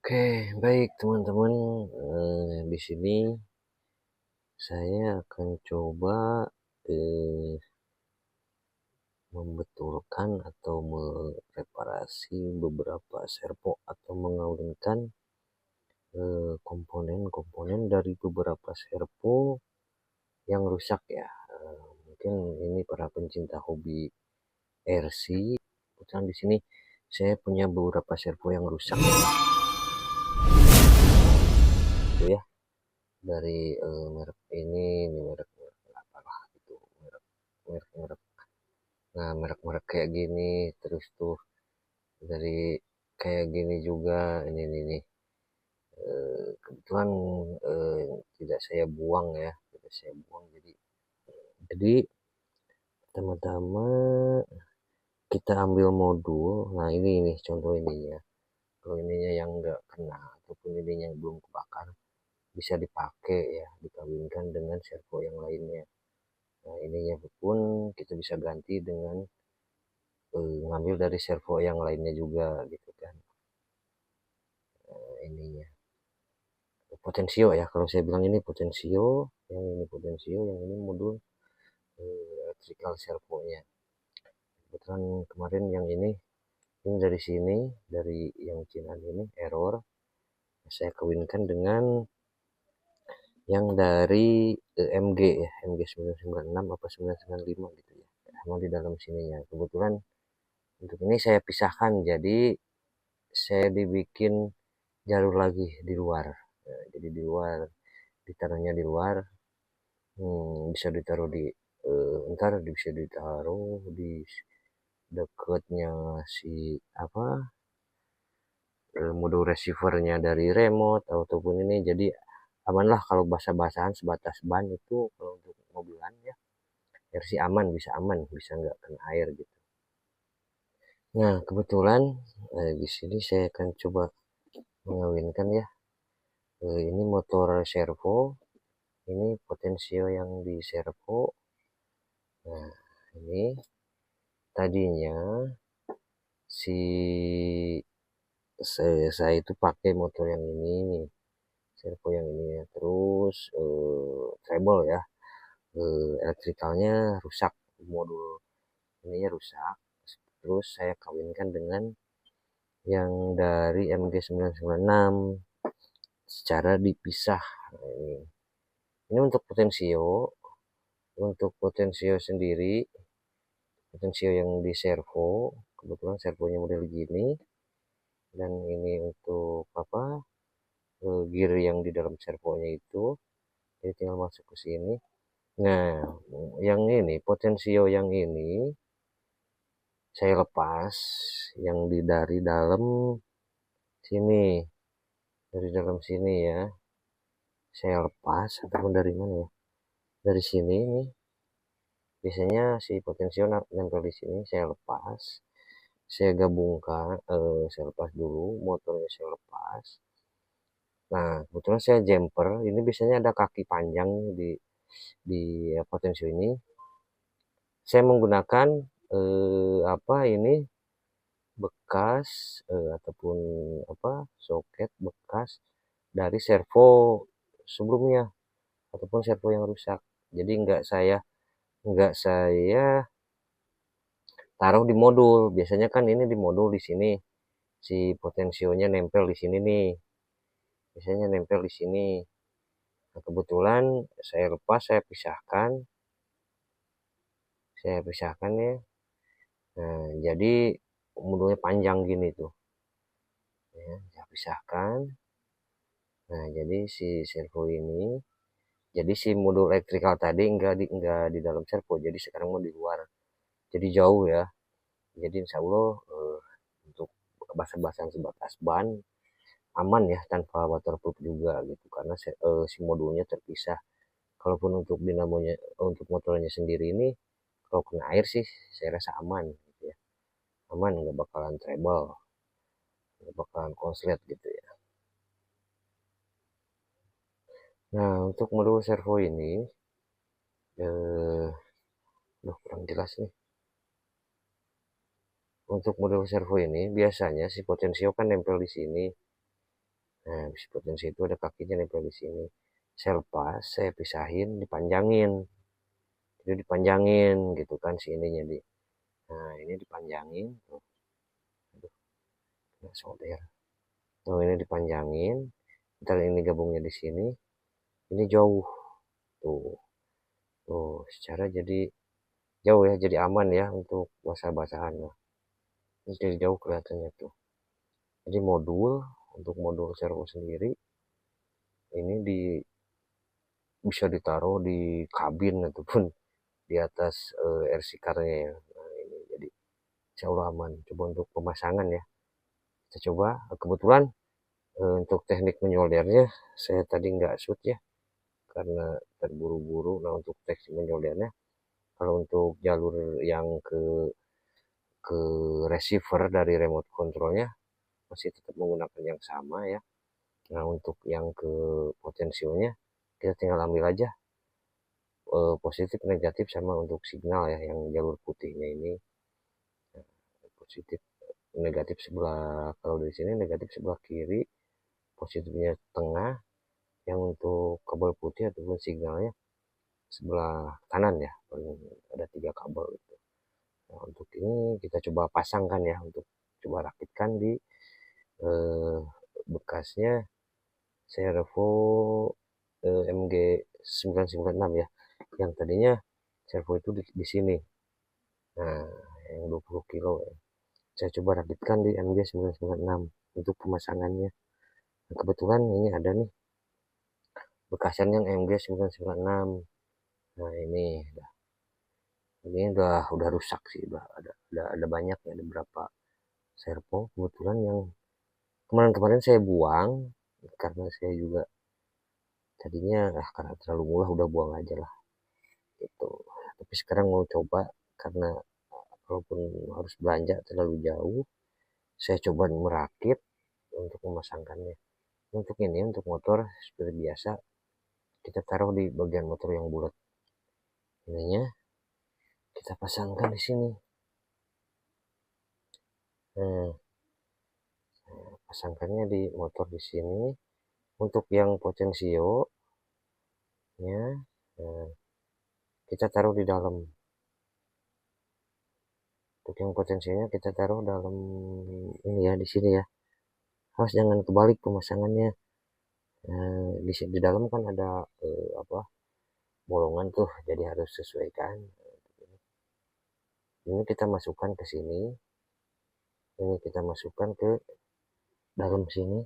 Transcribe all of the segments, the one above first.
Oke, baik teman-teman. Di sini saya akan coba membetulkan atau mereparasi beberapa servo atau mengawinkan komponen-komponen dari beberapa servo yang rusak ya. Mungkin ini para pencinta hobi RC. Kebetulan di sini saya punya beberapa servo yang rusak gitu ya. Dari merek ini merek apalah gitu, merek-merek. Nah, merek-merek kayak gini, terus tuh dari kayak gini juga, ini nih. Kebetulan tidak saya buang ya, tidak saya buang. Jadi pertama-tama kita ambil modul. Nah ini contoh ininya. Kalau ininya yang nggak kena ataupun ininya yang belum kebakar, bisa dipakai ya, dikawinkan dengan servo yang lainnya. Nah ininya pun kita bisa ganti dengan ngambil dari servo yang lainnya juga gitu kan. Ininya potensio ya, kalau saya bilang ini potensio, yang ini modul electrical servonya. Kebetulan kemarin yang ini dari sini, dari yang Cina ini error, saya kawinkan dengan yang dari MG ya, MG 996 apa 995 gitu ya, sama di dalam sininya. Kebetulan untuk ini saya pisahkan, jadi saya dibikin jalur lagi di luar. Jadi di luar, ditaruhnya di luar. Bisa ditaruh di ntar bisa ditaruh di dekatnya si apa modul receivernya dari remote ataupun ini, jadi aman lah kalau basah-basahan sebatas ban itu. Kalau untuk mobilan ya versi aman, bisa nggak kena air gitu. Nah kebetulan di sini saya akan coba mengawinkan ya, ini motor servo, ini potensio yang di servo. Nah ini tadinya si saya itu pakai motor yang ini, servo yang ini ya. Terus treble ya, elektrikalnya rusak, modul ininya rusak. Terus saya kawinkan dengan yang dari MG996 secara dipisah. Nah, ini untuk potensio sendiri, potensio yang di servo. Kebetulan servonya model gini, dan ini untuk gear yang di dalam servonya itu. Jadi tinggal masuk ke sini. Nah, yang ini potensio yang ini saya lepas, yang dari dalam sini, dari dalam sini ya. Saya lepas ataupun dari mana ya? Dari sini nih. Biasanya si potensio nempel di sini, saya lepas. Saya gabungkan, saya lepas dulu, motornya saya lepas. Nah, kebetulan saya jumper, ini biasanya ada kaki panjang di potensio ini. Saya menggunakan ini bekas ataupun soket bekas dari servo sebelumnya ataupun servo yang rusak. Jadi nggak saya taruh di modul. Biasanya kan ini di modul di sini, si potensionya nempel di sini nih, biasanya nempel di sini. Nah, kebetulan saya lepas, saya pisahkan ya. Nah jadi modulnya panjang gini tuh ya, saya pisahkan. Nah jadi si servo ini, jadi si modul elektrikal tadi enggak di dalam servo, jadi sekarang mau di luar, jadi jauh ya. Jadi insya Allah untuk basah-basahan sebatas ban aman ya, tanpa waterproof juga gitu, karena si modulnya terpisah. Kalaupun untuk dinamonya, untuk motornya sendiri ini, kalau kena air sih saya rasa aman gitu ya, aman, nggak bakalan trouble, nggak bakalan konslet gitu ya. Nah untuk modul servo ini kurang jelas nih. Untuk modul servo ini biasanya si potensio kan nempel di sini. Nah, besi potensi itu ada kakinya nempel di sini. Saya lepas, saya pisahin, dipanjangin. Jadi dipanjangin gitu kan si ininya di. Nah, ini dipanjangin. Tuh, aduh, nggak solder. Tuh, ini dipanjangin. Ntar ini gabungnya di sini. Ini jauh. Tuh, tuh, secara jadi jauh ya, jadi aman ya untuk basah-basahan. Nah, ini dari jauh kelihatannya tuh. Jadi untuk modul servo sendiri, ini bisa ditaruh di kabin ataupun di atas RC car-nya ya. Nah, ini jadi insya Allah aman. Coba untuk pemasangan ya. Kita coba. Kebetulan untuk teknik menyoldernya saya tadi nggak shoot ya karena terburu-buru. Nah untuk teknik menyoldernya, kalau untuk jalur yang ke receiver dari remote controlnya masih tetap menggunakan yang sama ya. Nah untuk yang ke potensialnya kita tinggal ambil aja positif negatif sama untuk signal ya, yang jalur putihnya ini positif negatif sebelah, kalau dari sini negatif sebelah kiri, positifnya tengah, yang untuk kabel putih ataupun signalnya sebelah kanan ya, paling ada 3 kabel gitu. Nah, untuk ini kita coba pasangkan ya, untuk coba rakitkan di eh, bekasnya servo MG 996 ya, yang tadinya servo itu di sini. Nah, yang 20 kilo ya. Saya coba rakitkan di MG 996 untuk pemasangannya. Nah, kebetulan ini ada nih bekasan yang MG 996. Nah, ini udah rusak sih, ada banyak ya, ada berapa servo. Kebetulan yang kemarin-kemarin saya buang karena saya juga tadinya karena terlalu murah udah buang aja lah gitu. Tapi sekarang mau coba karena walaupun harus belanja terlalu jauh, saya coba merakit untuk memasangkannya. Untuk ini, untuk motor seperti biasa, kita taruh di bagian motor yang bulat. Ininya kita pasangkan di sini. Nah, pasangkannya di motor di sini. Untuk yang potensio nya, nah, kita taruh di dalam. Untuk yang potensinya kita taruh dalam ini ya, di sini ya. Harus jangan kebalik pemasangannya. Nah, di dalam kan ada apa, bolongan tuh, jadi harus sesuaikan. Ini kita masukkan ke sini. Ini kita masukkan ke dalam sini.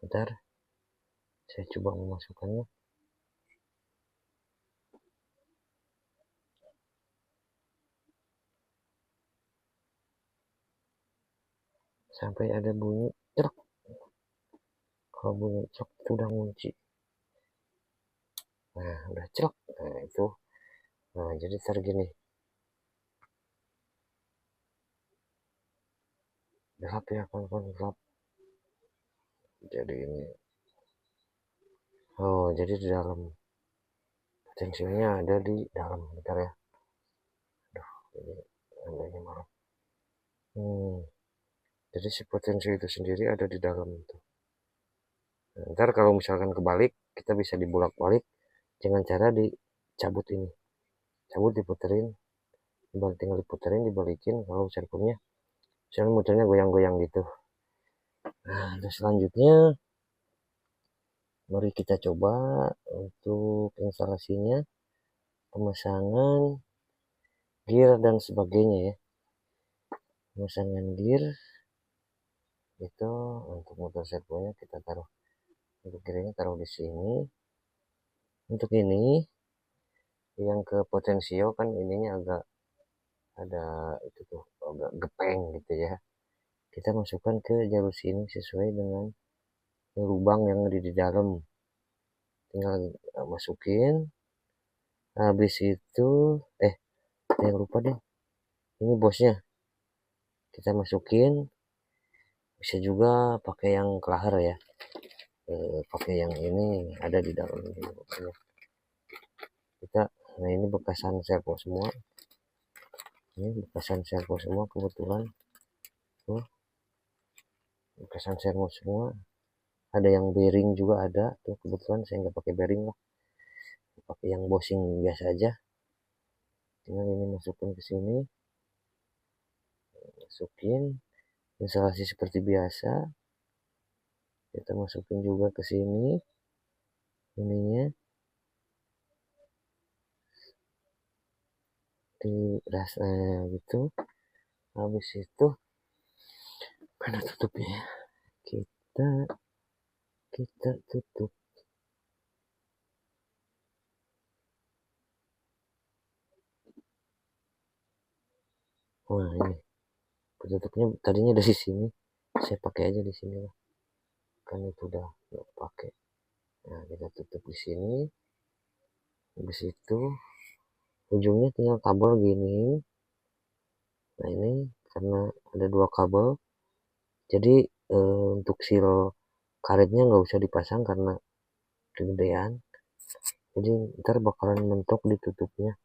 Bentar, saya coba memasukkannya. Sampai ada bunyi truk. Kalau bunyi truk itu udah ngunci. Nah, udah truk. Nah, itu. Nah, jadi ntar gini. Gelap ya, kawan-kawan, gelap. Jadi ini. Oh, jadi di dalam. Potensinya ada di dalam. Bentar ya. Aduh, ini andanya malam. Jadi si potensi itu sendiri ada di dalam itu. Nah, ntar kalau misalkan kebalik, kita bisa dibolak-balik dengan cara dicabut ini. Cabut, diputerin, tinggal diputerin, dibalikin kalau servonya. Misalnya muternya goyang-goyang gitu. Nah, terus selanjutnya mari kita coba untuk instalasinya, pemasangan gear dan sebagainya ya. Pemasangan gear itu untuk motor servonya kita taruh, untuk gearnya taruh di sini. Untuk ini yang ke potensio kan ininya agak ada itu tuh, agak gepeng gitu ya. Kita masukkan ke jalur sini sesuai dengan lubang yang ada di dalam. Tinggal masukin. Habis itu yang lupa deh. Ini bosnya. Kita masukin. Bisa juga pakai yang kelahar ya. Pakai yang ini ada di dalam ini. Nah ini bekasan servo semua. Ini bekasan servo semua kebetulan. Tuh, bekasan servo semua. ada yang bearing juga ada tuh, kebetulan saya nggak pakai bearing lah, pakai yang bushing biasa aja. Tinggal ini masukin ke sini, masukin instalasi seperti biasa, kita masukin juga ke sini ininya, di rasanya gitu. Habis itu mana tutupnya, kita tutup. Wah, ini tutupnya tadinya dari sini, saya pakai aja di sini lah, kan itu udah nggak pakai. Nah, kita tutup di sini. Habis itu ujungnya tinggal kabel gini. Nah, ini karena ada dua kabel, jadi untuk seal karetnya nggak usah dipasang karena kegedean, jadi ntar bakalan mentok di tutupnya.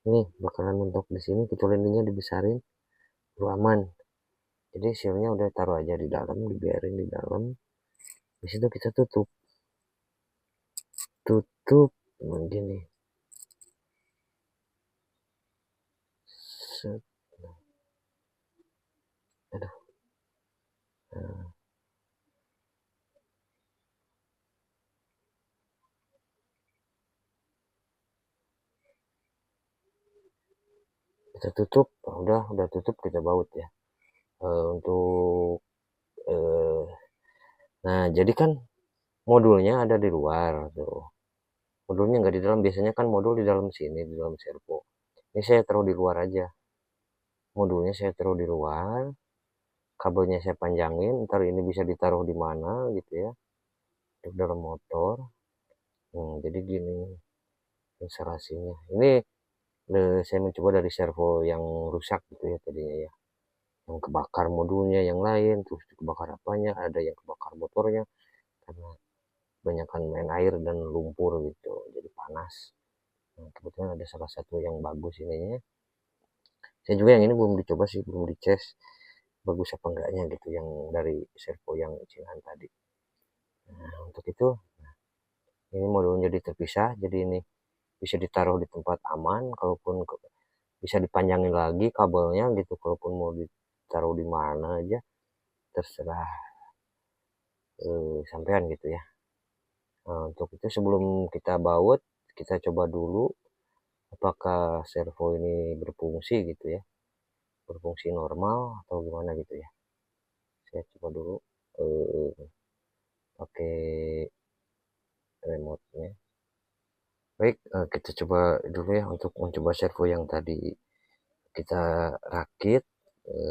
Ini bakalan mentok di sini, kecuali ininya dibesarin, itu aman. Jadi sealnya udah taruh aja di dalam, dibiarin di dalam. Di situ kita tutup begini. Set. Aduh. Nah, kita tutup, udah tutup, kita baut ya. Untuk nah, jadi kan modulnya ada di luar tuh. Modulnya nggak di dalam, biasanya kan modul di dalam sini, di dalam servo. Ini saya taruh di luar aja. Modulnya saya taruh di luar, kabelnya saya panjangin, ntar ini bisa ditaruh di mana gitu ya, di dalam motor. Jadi gini instalasinya. Ini saya mencoba dari servo yang rusak gitu ya tadinya ya. Yang kebakar modulnya yang lain, terus kebakar apanya, ada yang kebakar motornya karena kebanyakan main air dan lumpur gitu, jadi panas. Nah, kebetulan ada salah satu yang bagus ininya. Saya juga yang ini belum dicoba sih, belum dicas bagus apa enggaknya gitu, yang dari servo yang Cinahan tadi. Nah, untuk itu ini modulnya jadi terpisah, jadi ini bisa ditaruh di tempat aman, kalaupun bisa dipanjangin lagi kabelnya gitu, kalaupun mau ditaruh di mana aja terserah sampean gitu ya. Nah, untuk itu sebelum kita baut, kita coba dulu apakah servo ini berfungsi gitu ya, berfungsi normal atau gimana gitu ya. Saya coba dulu pakai remote-nya. Baik, kita coba dulu ya untuk mencoba servo yang tadi kita rakit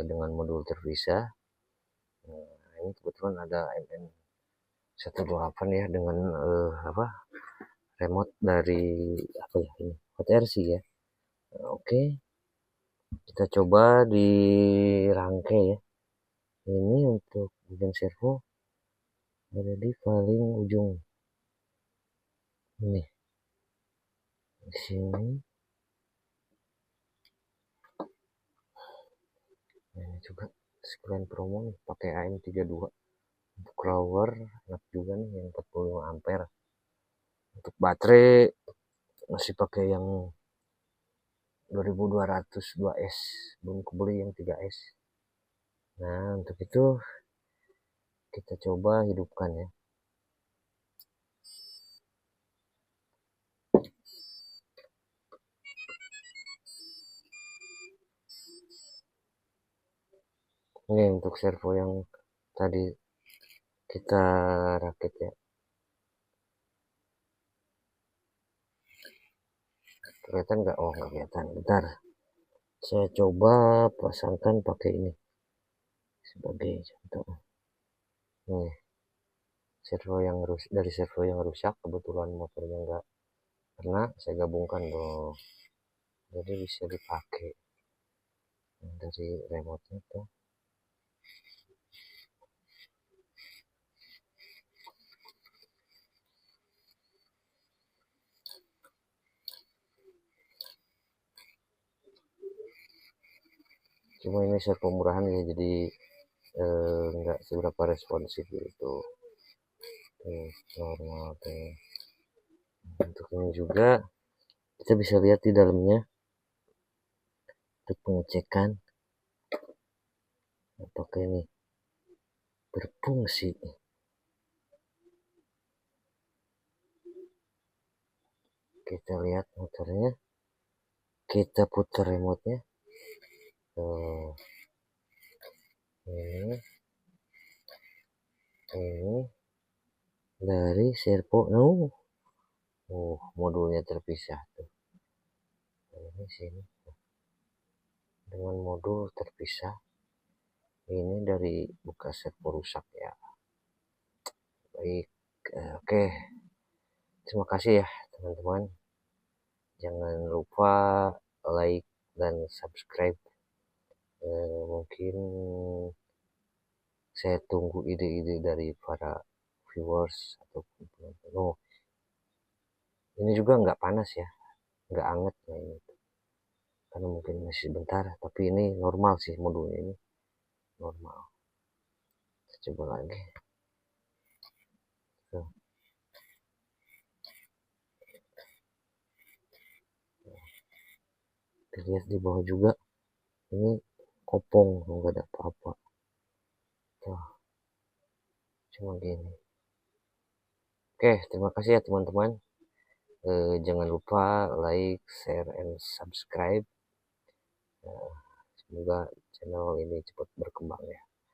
dengan modul terpisah. Nah, ini kebetulan ada MN128 ya, dengan remote dari apa ya ini, HTRC ya. Nah, oke, kita coba dirangkai ya. Ini untuk bagian servo ada di paling ujung ini, di sini. Nah, ini juga sekalian promo nih, pakai AM32 untuk rower, enak juga nih yang 45 ampere. Untuk baterai masih pakai yang 2200 2S, belum kebeli yang 3S. Nah, untuk itu kita coba hidupkan ya. Ini untuk servo yang tadi kita rakit ya. Kelihatan nggak? Oh, nggak kelihatan. Bentar, saya coba pasangkan pakai ini sebagai contoh. Nih, dari servo yang rusak, kebetulan motornya nggak kena, saya gabungkan dong. Jadi bisa dipakai dari remote itu. Cuma ini servo murahan ya, jadi nggak seberapa responsif gitu. Normal tuh. Untuk ini juga kita bisa lihat di dalamnya untuk pengecekan apakah ini berfungsi. Kita lihat motornya, kita putar remote-nya. Tuh, ini dari servo. Modulnya terpisah tuh. Ini sini dengan modul terpisah. Ini dari bekas servo rusak ya. Baik, oke. Terima kasih ya teman-teman. Jangan lupa like dan subscribe. Mungkin saya tunggu ide-ide dari para viewers ataupun penonton. Ini juga nggak panas ya, nggak anget ya ini. Karena mungkin masih sebentar, tapi ini normal sih modulnya ini normal. Kita coba lagi. Tuh. Kita lihat di bawah juga, ini kopong, nggak ada apa-apa. Tuh. Cuma gini. Oke, terima kasih ya teman-teman. Jangan lupa like, share, and subscribe. Semoga channel ini cepat berkembang ya.